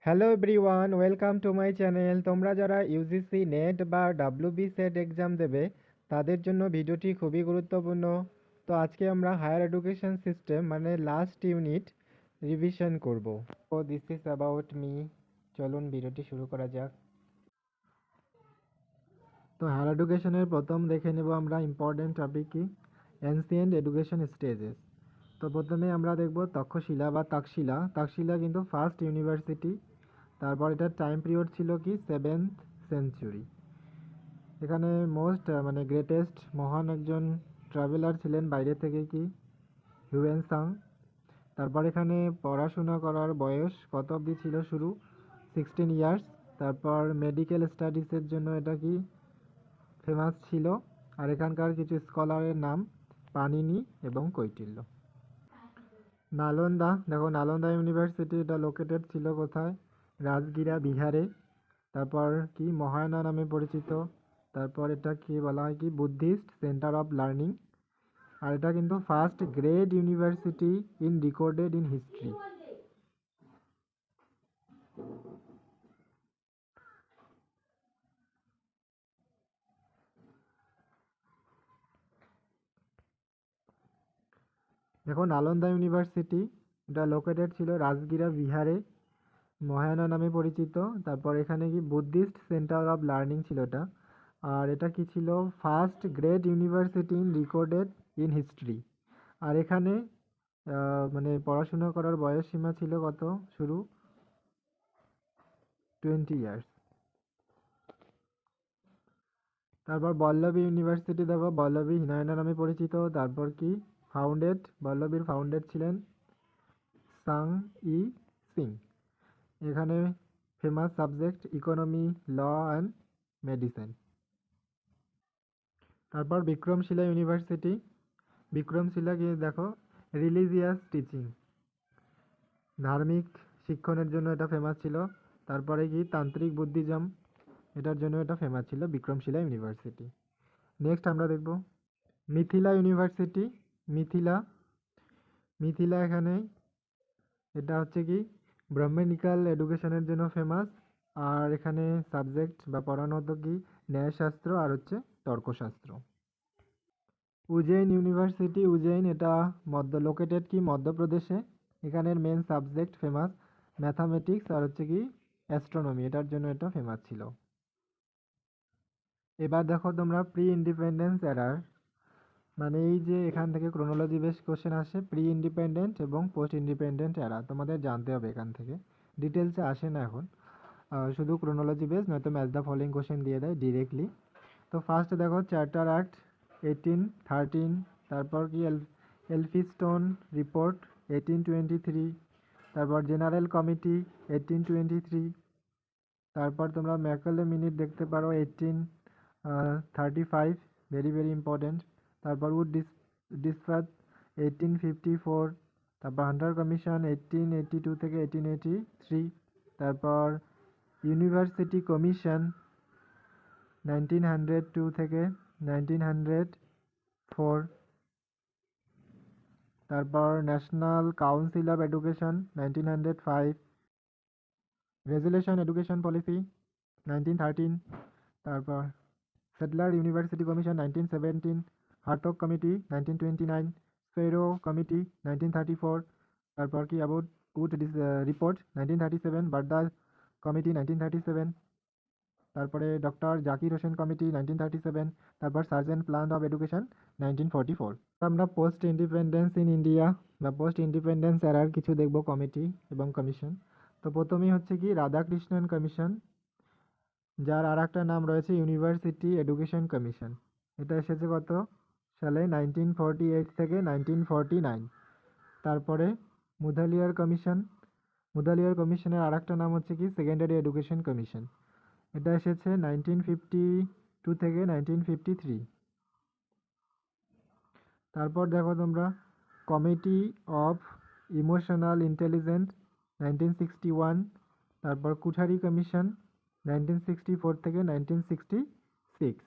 Hello everyone, welcome to my channel. তোমরা যারা UGC net বা ডাব্লিউবি সেট এক্সাম দেবে তাদের জন্য ভিডিওটি খুবই গুরুত্বপূর্ণ। তো আজকে আমরা হায়ার এডুকেশন সিস্টেম মানে লাস্ট ইউনিট রিভিশন করব। তো দিস ইজ অ্যাবাউট মি। চলুন ভিডিওটি শুরু করা যাক। তো হায়ার এডুকেশনের প্রথম দেখে নেব আমরা ইম্পর্টেন্ট টপিক কি, এনসিয়েন্ট এডুকেশন স্টেজেস। তো প্রথমে আমরা দেখব তক্ষশিলা বা তাকশিলা। তাকশিলা কিন্তু ফার্স্ট ইউনিভার্সিটি। তারপর এটার টাইম পিরিয়ড ছিল কি 7th সেঞ্চুরি। এখানে মোস্ট মানে গ্রেটেস্ট মহান একজন ট্রাভেলার ছিলেন বাইরে থেকে কি হিউয়েন সাং। তারপর এখানে পড়াশোনা করার বয়স কত অবধি ছিল, শুরু 16 ইয়ার্স। তারপর মেডিকেল স্টাডিজের জন্য এটা কি ফেমাস ছিল। আর এখানকার কিছু স্কলারের নাম পানিনি এবং কৈটিল্য। নালন্দা, দেখো নালন্দা ইউনিভার্সিটি এটা লোকেটেড ছিল কোথায়, রাজগিরা বিহারে। তারপর কি মহায়ানা নামে পরিচিত। তারপর এটা কি বলা হয় কি বুদ্ধিস্ট সেন্টার অফ লার্নিং। আর এটা কিন্তু first great university in recorded in history. দেখো নালন্দা ইউনিভার্সিটি এটা লোকেটেড ছিল রাজগিরা বিহারে, মহায়ানা নামে পরিচিত। তারপর এখানে কি বুদ্ধিস্ট সেন্টার অফ লার্নিং ছিল এটা। আর এটা কি ছিল first great university in recorded in history. আর এখানে মানে পড়াশোনা করার বয়স সীমা ছিল কত, শুরু 20 ইয়ার্স। তারপর বল্লভী ইউনিভার্সিটি, দেখো বল্লভী হিনায়না নামে পরিচিত। তারপর কি ফাউন্ডেড, বল্লভীর ফাউন্ডেড ছিলেন সাং ই সিং। এখানে famous subject economy, law and medicine. তারপর বিক্রমশিলা ইউনিভার্সিটি, বিক্রমশিলা কি দেখো রিলিজিয়াস টিচিং, ধার্মিক শিক্ষণের জন্য এটা ফেমাস ছিল। তারপরে কি তান্ত্রিক বুদ্ধিজম, এটার জন্য এটা ফেমাস ছিল বিক্রমশিলা ইউনিভার্সিটি। নেক্সট আমরা দেখব মিথিলা ইউনিভার্সিটি। মিথিলা, মিথিলা এখানে এটা হচ্ছে কি ব্রাহ্মণিক্যাল এডুকেশনের জন্য ফেমাস। আর এখানে সাবজেক্ট বা পড়ানো হতো কি ন্যায়শাস্ত্র আর হচ্ছে তর্কশাস্ত্র। উজ্জয়িন ইউনিভার্সিটি, উজ্জয়িন এটা লোকেটেড কি মধ্যপ্রদেশে। এখানের মেন সাবজেক্ট ফেমাস ম্যাথামেটিক্স আর হচ্ছে কি অ্যাস্ট্রোনমি, এটার জন্য এটা ফেমাস ছিল। এবার দেখো তোমরা প্রি ইন্ডিপেন্ডেন্স এরার, মানে এই যে এখান থেকে ক্রোনোলজি বেস কোশ্চেন আসে, প্রি ইন্ডিপেন্ডেন্ট এবং পোস্ট ইন্ডিপেন্ডেন্ট এরা তোমাদের জানতে হবে এখান থেকে, ডিটেলসে আসে না এখন। শুধু ক্রোনোলজি বেস, নয়তো ম্যাচ দ্য ফলোইং কোশ্চেন দিয়ে দেয় ডিরেক্টলি। তো ফার্স্ট দেখো চার্টার অ্যাক্ট 1813। তারপর কি এলফিস্টোন রিপোর্ট 1823। তারপর জেনারেল কমিটি 1823। তারপর তোমরা ম্যাকলে মিনিট দেখতে পারো 1835, ভেরি ভেরি ইম্পর্টেন্ট। তারপর উড ডিসপ্যাচ 1854। তারপর হান্টার কমিশন 1882 থেকে 1883। তারপর ইউনিভার্সিটি কমিশন 1902 থেকে 1904। তারপর national council of education 1905। Resolution education policy 1913। তারপর Sadler university commission 1917। Hartog committee 1929। Sapru committee 1934। তারপর কি Abbott Wood report 1937। Wardha committee 1937। তারপরে ডক্টর জাকির হোসেন কমিটি 1937। তারপর সার্জেন্ট প্ল্যান অফ এডুকেশন 1944। আমরা পোস্ট ইন্ডিপেন্ডেন্স ইন ইন্ডিয়া বা পোস্ট ইন্ডিপেন্ডেন্স এরার কিছু দেখব কমিটি এবং কমিশন। তো প্রথমেই হচ্ছে কি রাধাকৃষ্ণন কমিশন, যার আর একটা নাম রয়েছে ইউনিভার্সিটি এডুকেশন কমিশন। এটা এসেছে কত সালে, 1948 থেকে 1949। তারপরে মুদালিয়ার কমিশন, মুদালিয়ার কমিশনের আর একটা নাম হচ্ছে কি সেকেন্ডারি এডুকেশন কমিশন। এটা এসেছে 1952 থেকে 1953। তারপর দেখো তোমরা কমিটি অফ ইমোশনাল ইন্টেলিজেন্স 1961। তারপর কুঠারি কমিশন 1964 থেকে 1966।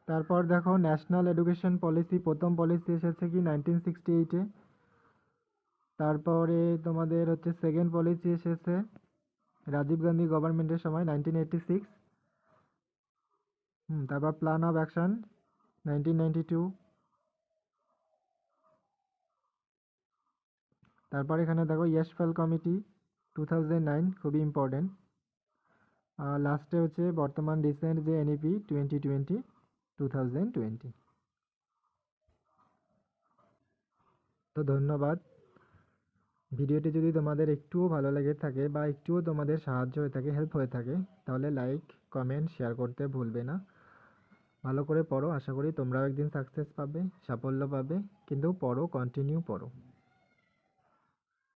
তারপর দেখো ন্যাশনাল এডুকেশন পলিসি, প্রথম পলিসি এসেছে কি 1968-এ। তারপরে তোমাদের হচ্ছে সেকেন্ড পলিসি এসেছে রাজীব গান্ধী গভর্নমেন্টের সময় 1986। তারপর প্ল্যান অফ অ্যাকশন 1992। তারপর এখানে দেখো ইয়েশফেল কমিটি 2009, খুবই ইম্পর্টেন্ট। লাস্টে হচ্ছে বর্তমান রিসেন্ট যে এনইপি 2020। তো ধন্যবাদ। ভিডিওটি যদি তোমাদের একটুও ভালো লেগে থাকে বা একটুও তোমাদের সাহায্য হয়ে থাকে, হেল্প হয়ে থাকে, তাহলে লাইক, কমেন্ট, শেয়ার করতে ভুলবে না। ভালো করে পড়ো, আশা করি তোমরাও একদিন সাকসেস পাবে, সাফল্য পাবে, কিন্তু পড়ো, কন্টিনিউ পড়ো।